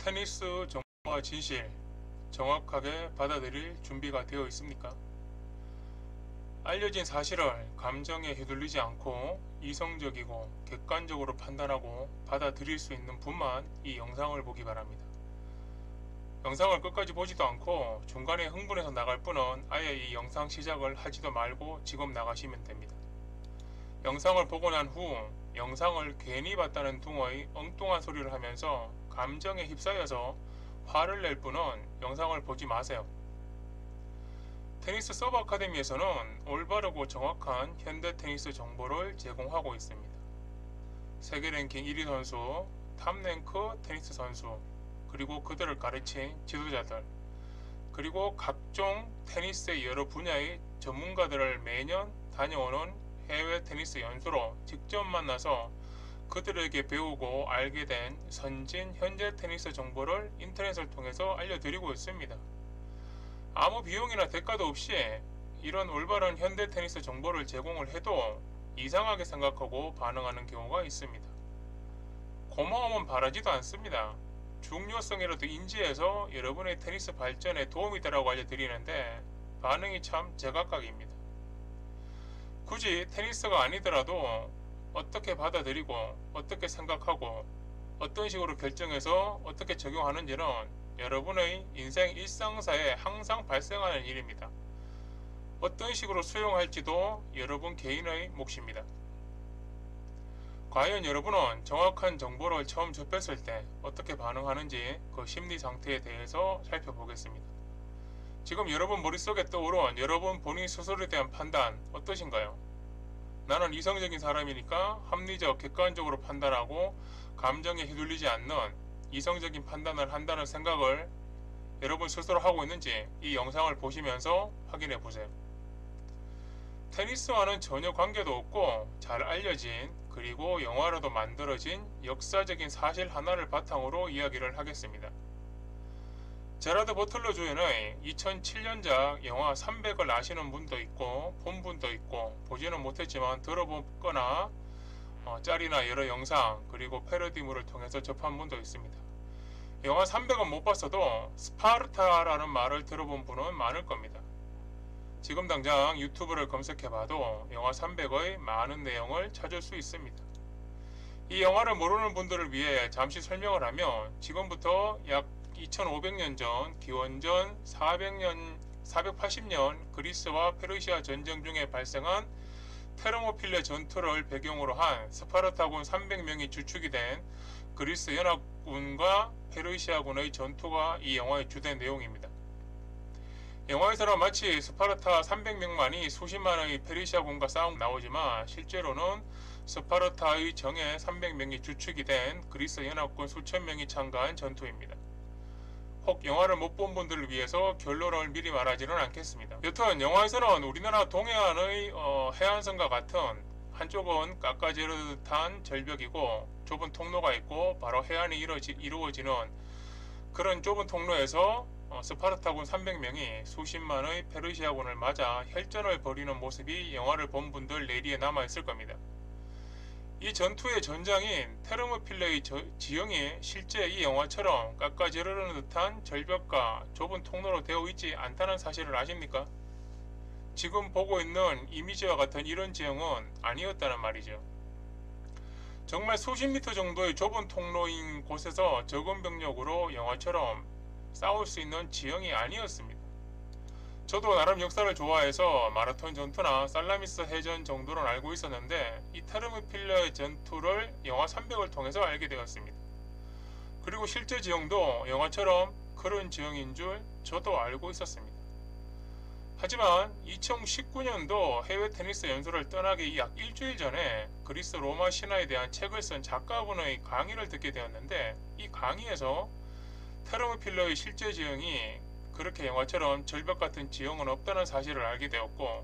테니스 정보와 진실, 정확하게 받아들일 준비가 되어 있습니까? 알려진 사실을 감정에 휘둘리지 않고 이성적이고 객관적으로 판단하고 받아들일 수 있는 분만 이 영상을 보기 바랍니다. 영상을 끝까지 보지도 않고 중간에 흥분해서 나갈 분은 아예 이 영상 시작을 하지도 말고 지금 나가시면 됩니다. 영상을 보고 난 후 영상을 괜히 봤다는 둥의 엉뚱한 소리를 하면서 감정에 휩싸여서 화를 낼 분은 영상을 보지 마세요. 테니스 서브 아카데미에서는 올바르고 정확한 현대 테니스 정보를 제공하고 있습니다. 세계 랭킹 1위 선수, 탑랭크 테니스 선수, 그리고 그들을 가르친 지도자들, 그리고 각종 테니스의 여러 분야의 전문가들을 매년 다녀오는 해외 테니스 연수로 직접 만나서 그들에게 배우고 알게 된 선진 현재 테니스 정보를 인터넷을 통해서 알려드리고 있습니다. 아무 비용이나 대가도 없이 이런 올바른 현대 테니스 정보를 제공을 해도 이상하게 생각하고 반응하는 경우가 있습니다. 고마움은 바라지도 않습니다. 중요성이라도 인지해서 여러분의 테니스 발전에 도움이 되라고 알려드리는데 반응이 참 제각각입니다. 굳이 테니스가 아니더라도 어떻게 받아들이고 어떻게 생각하고 어떤 식으로 결정해서 어떻게 적용하는지는 여러분의 인생 일상사에 항상 발생하는 일입니다. 어떤 식으로 수용할지도 여러분 개인의 몫입니다. 과연 여러분은 정확한 정보를 처음 접했을 때 어떻게 반응하는지 그 심리 상태에 대해서 살펴보겠습니다. 지금 여러분 머릿속에 떠오른 여러분 본인 스스로에 대한 판단 어떠신가요? 나는 이성적인 사람이니까 합리적, 객관적으로 판단하고 감정에 휘둘리지 않는 이성적인 판단을 한다는 생각을 여러분 스스로 하고 있는지 이 영상을 보시면서 확인해 보세요. 테니스와는 전혀 관계도 없고 잘 알려진 그리고 영화로도 만들어진 역사적인 사실 하나를 바탕으로 이야기를 하겠습니다. 제라드 버틀러 주연의 2007년작 영화 300을 아시는 분도 있고 본 분도 있고 보지는 못했지만 들어보거나 짤이나 여러 영상 그리고 패러디물을 통해서 접한 분도 있습니다. 영화 300은 못 봤어도 스파르타라는 말을 들어본 분은 많을 겁니다. 지금 당장 유튜브를 검색해봐도 영화 300의 많은 내용을 찾을 수 있습니다. 이 영화를 모르는 분들을 위해 잠시 설명을 하면 지금부터 약 2500년 전 기원전 480년 그리스와 페르시아 전쟁 중에 발생한 테르모필레 전투를 배경으로 한 스파르타군 300명이 주축이 된 그리스 연합군과 페르시아군의 전투가 이 영화의 주된 내용입니다. 영화에서는 마치 스파르타 300명만이 수십만의 페르시아군과 싸움 나오지만 실제로는 스파르타의 정예 300명이 주축이 된 그리스 연합군 수천 명이 참가한 전투입니다. 혹 영화를 못 본 분들을 위해서 결론을 미리 말하지는 않겠습니다. 여튼 영화에서는 우리나라 동해안의 해안선과 같은 한쪽은 깎아지르 듯한 절벽이고 좁은 통로가 있고 바로 해안이 이루어지는 그런 좁은 통로에서 스파르타군 300명이 수십만의 페르시아군을 맞아 혈전을 벌이는 모습이 영화를 본 분들 내리에 남아있을 겁니다. 이 전투의 전장인 테르모필레의 지형이 실제 이 영화처럼 깎아지르는 듯한 절벽과 좁은 통로로 되어 있지 않다는 사실을 아십니까? 지금 보고 있는 이미지와 같은 이런 지형은 아니었다는 말이죠. 정말 수십 미터 정도의 좁은 통로인 곳에서 적은 병력으로 영화처럼 싸울 수 있는 지형이 아니었습니다. 저도 나름 역사를 좋아해서 마라톤 전투나 살라미스 해전 정도는 알고 있었는데 이 테르모필레 전투를 영화 300을 통해서 알게 되었습니다. 그리고 실제 지형도 영화처럼 그런 지형인 줄 저도 알고 있었습니다. 하지만 2019년도 해외 테니스 연수를 떠나기 약 일주일 전에 그리스 로마 신화에 대한 책을 쓴 작가분의 강의를 듣게 되었는데 이 강의에서 테르모필레의 실제 지형이 그렇게 영화처럼 절벽 같은 지형은 없다는 사실을 알게 되었고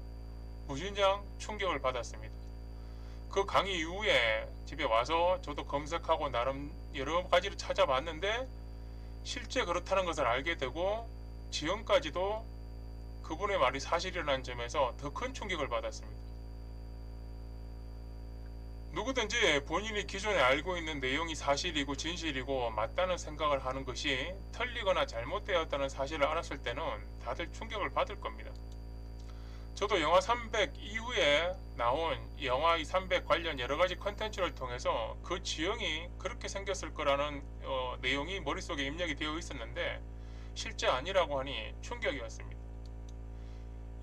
무진장 충격을 받았습니다. 그 강의 이후에 집에 와서 저도 검색하고 나름 여러 가지를 찾아봤는데 실제 그렇다는 것을 알게 되고 지형까지도 그분의 말이 사실이라는 점에서 더 큰 충격을 받았습니다. 누구든지 본인이 기존에 알고 있는 내용이 사실이고 진실이고 맞다는 생각을 하는 것이 틀리거나 잘못되었다는 사실을 알았을 때는 다들 충격을 받을 겁니다. 저도 영화 300 이후에 나온 영화 300 관련 여러가지 컨텐츠를 통해서 그 지형이 그렇게 생겼을 거라는 내용이 머릿속에 입력이 되어 있었는데 실제 아니라고 하니 충격이었습니다.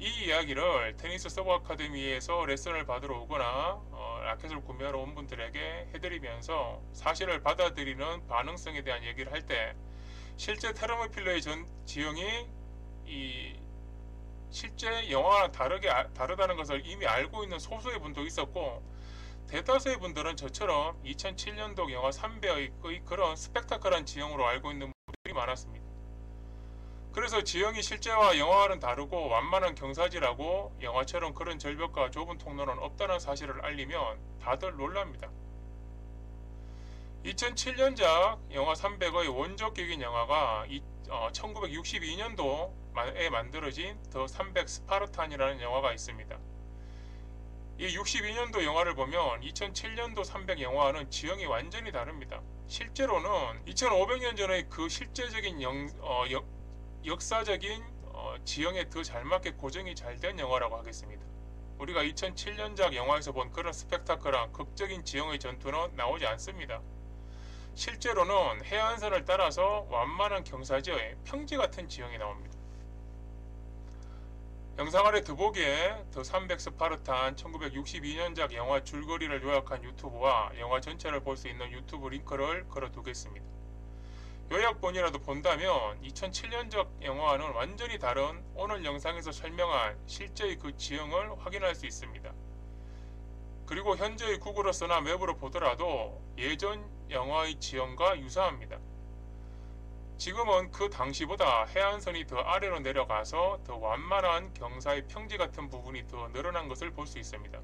이 이야기를 테니스 서브 아카데미에서 레슨을 받으러 오거나 라켓을 구매하러 온 분들에게 해드리면서 사실을 받아들이는 반응성에 대한 얘기를 할 때 실제 테르모필러의 지형이 실제 영화와 다르다는 것을 이미 알고 있는 소수의 분도 있었고, 대다수의 분들은 저처럼 2007년도 영화 300의 그런 스펙타클한 지형으로 알고 있는 분들이 많았습니다. 그래서 지형이 실제와 영화와는 다르고 완만한 경사지라고 영화처럼 그런 절벽과 좁은 통로는 없다는 사실을 알리면 다들 놀랍니다. 2007년작 영화 300의 원조격인 영화가 1962년도에 만들어진 더 300 스파르탄이라는 영화가 있습니다. 이 62년도 영화를 보면 2007년도 300 영화와는 지형이 완전히 다릅니다. 실제로는 2500년 전의 그 실제적인 역사적인 지형에 더 잘 맞게 고정이 잘 된 영화라고 하겠습니다. 우리가 2007년작 영화에서 본 그런 스펙타클한 극적인 지형의 전투는 나오지 않습니다. 실제로는 해안선을 따라서 완만한 경사지의 평지 같은 지형이 나옵니다. 영상 아래 더보기에 더 300 스파르탄 1962년작 영화 줄거리를 요약한 유튜브와 영화 전체를 볼 수 있는 유튜브 링크를 걸어두겠습니다. 요약본이라도 본다면 2007년작 영화와는 완전히 다른 오늘 영상에서 설명한 실제의 그 지형을 확인할 수 있습니다. 그리고 현재의 구글어서나 맵으로 보더라도 예전 영화의 지형과 유사합니다. 지금은 그 당시보다 해안선이 더 아래로 내려가서 더 완만한 경사의 평지 같은 부분이 더 늘어난 것을 볼 수 있습니다.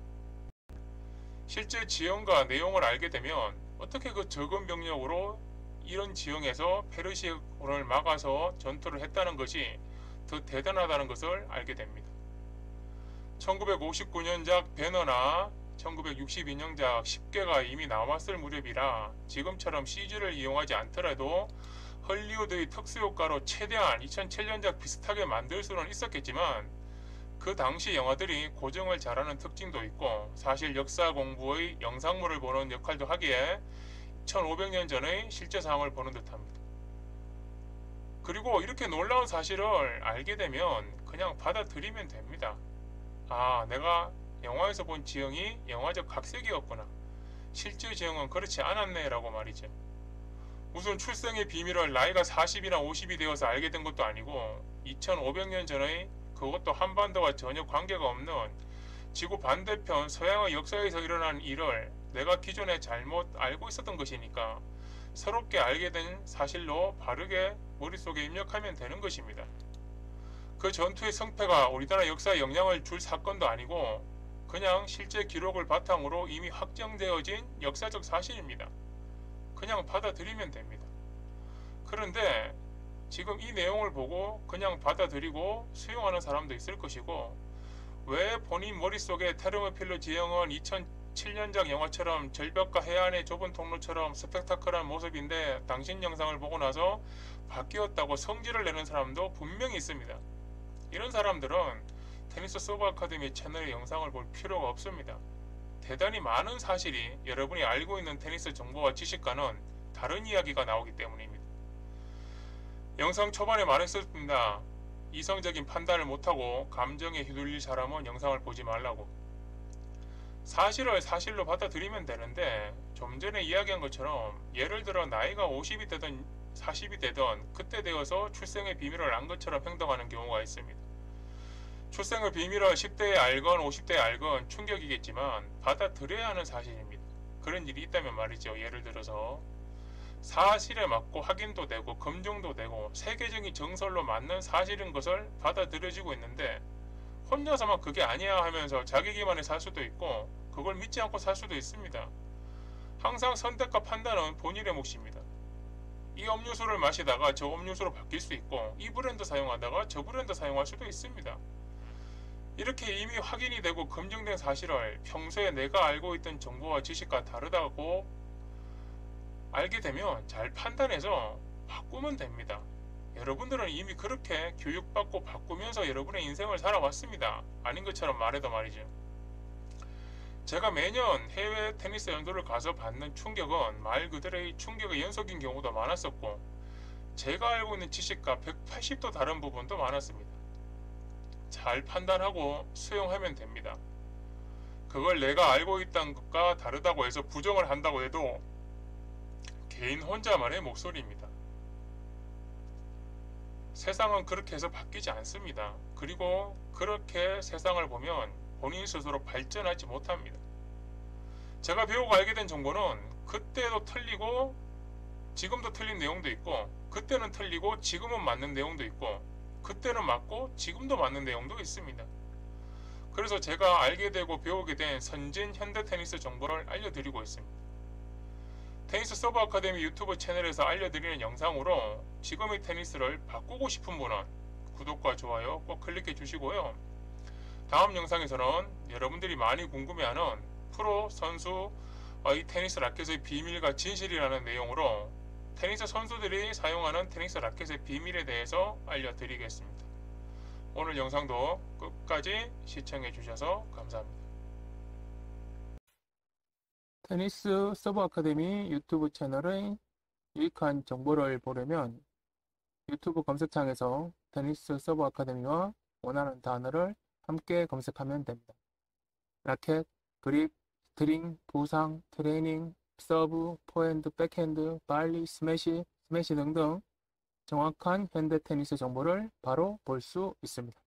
실제 지형과 내용을 알게 되면 어떻게 그 적은 병력으로 이런 지형에서 페르시아군을 막아서 전투를 했다는 것이 더 대단하다는 것을 알게 됩니다. 1959년작 배너나 1962년작 10개가 이미 나왔을 무렵이라 지금처럼 CG를 이용하지 않더라도 헐리우드의 특수효과로 최대한 2007년작 비슷하게 만들 수는 있었겠지만 그 당시 영화들이 고정을 잘하는 특징도 있고 사실 역사 공부의 영상물을 보는 역할도 하기에 1500년 전의 실제 상황을 보는 듯합니다. 그리고 이렇게 놀라운 사실을 알게 되면 그냥 받아들이면 됩니다. 아, 내가 영화에서 본 지형이 영화적 각색이었구나. 실제 지형은 그렇지 않았네 라고 말이죠. 무슨 출생의 비밀을 나이가 40이나 50이 되어서 알게 된 것도 아니고 2500년 전의 그것도 한반도와 전혀 관계가 없는 지구 반대편 서양의 역사에서 일어난 일을 내가 기존에 잘못 알고 있었던 것이니까 새롭게 알게 된 사실로 바르게 머릿속에 입력하면 되는 것입니다. 그 전투의 성패가 우리나라 역사에 영향을 줄 사건도 아니고 그냥 실제 기록을 바탕으로 이미 확정되어진 역사적 사실입니다. 그냥 받아들이면 됩니다. 그런데 지금 이 내용을 보고 그냥 받아들이고 수용하는 사람도 있을 것이고 왜 본인 머릿속에 테르모필러 지형은 2007년작 영화처럼 절벽과 해안의 좁은 통로처럼 스펙타클한 모습인데 당신 영상을 보고 나서 바뀌었다고 성질을 내는 사람도 분명히 있습니다. 이런 사람들은 테니스 서브 아카데미 채널의 영상을 볼 필요가 없습니다. 대단히 많은 사실이 여러분이 알고 있는 테니스 정보와 지식과는 다른 이야기가 나오기 때문입니다. 영상 초반에 말했습니다. 이성적인 판단을 못하고 감정에 휘둘릴 사람은 영상을 보지 말라고. 사실을 사실로 받아들이면 되는데 좀 전에 이야기한 것처럼 예를 들어 나이가 50이 되든 40이 되든 그때 되어서 출생의 비밀을 안 것처럼 행동하는 경우가 있습니다. 출생의 비밀을 10대에 알건 50대에 알건 충격이겠지만 받아들여야 하는 사실입니다. 그런 일이 있다면 말이죠. 예를 들어서 사실에 맞고 확인도 되고 검증도 되고 세계적인 정설로 맞는 사실인 것을 받아들여지고 있는데 혼자서만 그게 아니야 하면서 자기 기만에 살 수도 있고 그걸 믿지 않고 살 수도 있습니다. 항상 선택과 판단은 본인의 몫입니다. 이 음료수를 마시다가 저 음료수로 바뀔 수 있고 이 브랜드 사용하다가 저 브랜드 사용할 수도 있습니다. 이렇게 이미 확인이 되고 검증된 사실을 평소에 내가 알고 있던 정보와 지식과 다르다고 알게 되면 잘 판단해서 바꾸면 됩니다. 여러분들은 이미 그렇게 교육받고 바꾸면서 여러분의 인생을 살아왔습니다. 아닌 것처럼 말해도 말이죠. 제가 매년 해외 테니스 연도를 가서 받는 충격은 말 그대로의 충격의 연속인 경우도 많았었고, 제가 알고 있는 지식과 180도 다른 부분도 많았습니다. 잘 판단하고 수용하면 됩니다. 그걸 내가 알고 있다는 것과 다르다고 해서 부정을 한다고 해도 개인 혼자만의 목소리입니다. 세상은 그렇게 해서 바뀌지 않습니다. 그리고 그렇게 세상을 보면 본인 스스로 발전하지 못합니다. 제가 배우고 알게 된 정보는 그때도 틀리고 지금도 틀린 내용도 있고, 그때는 틀리고 지금은 맞는 내용도 있고, 그때는 맞고 지금도 맞는 내용도 있습니다. 그래서 제가 알게 되고 배우게 된 선진 현대 테니스 정보를 알려드리고 있습니다. 테니스 서브 아카데미 유튜브 채널에서 알려드리는 영상으로 지금의 테니스를 바꾸고 싶은 분은 구독과 좋아요 꼭 클릭해 주시고요. 다음 영상에서는 여러분들이 많이 궁금해하는 프로 선수의 테니스 라켓의 비밀과 진실이라는 내용으로 테니스 선수들이 사용하는 테니스 라켓의 비밀에 대해서 알려드리겠습니다. 오늘 영상도 끝까지 시청해 주셔서 감사합니다. 테니스 서브 아카데미 유튜브 채널의 유익한 정보를 보려면 유튜브 검색창에서 테니스 서브 아카데미와 원하는 단어를 함께 검색하면 됩니다. 라켓, 그립, 스트링, 부상, 트레이닝, 서브, 포핸드, 백핸드, 발리, 스매시 등등 정확한 현대 테니스 정보를 바로 볼 수 있습니다.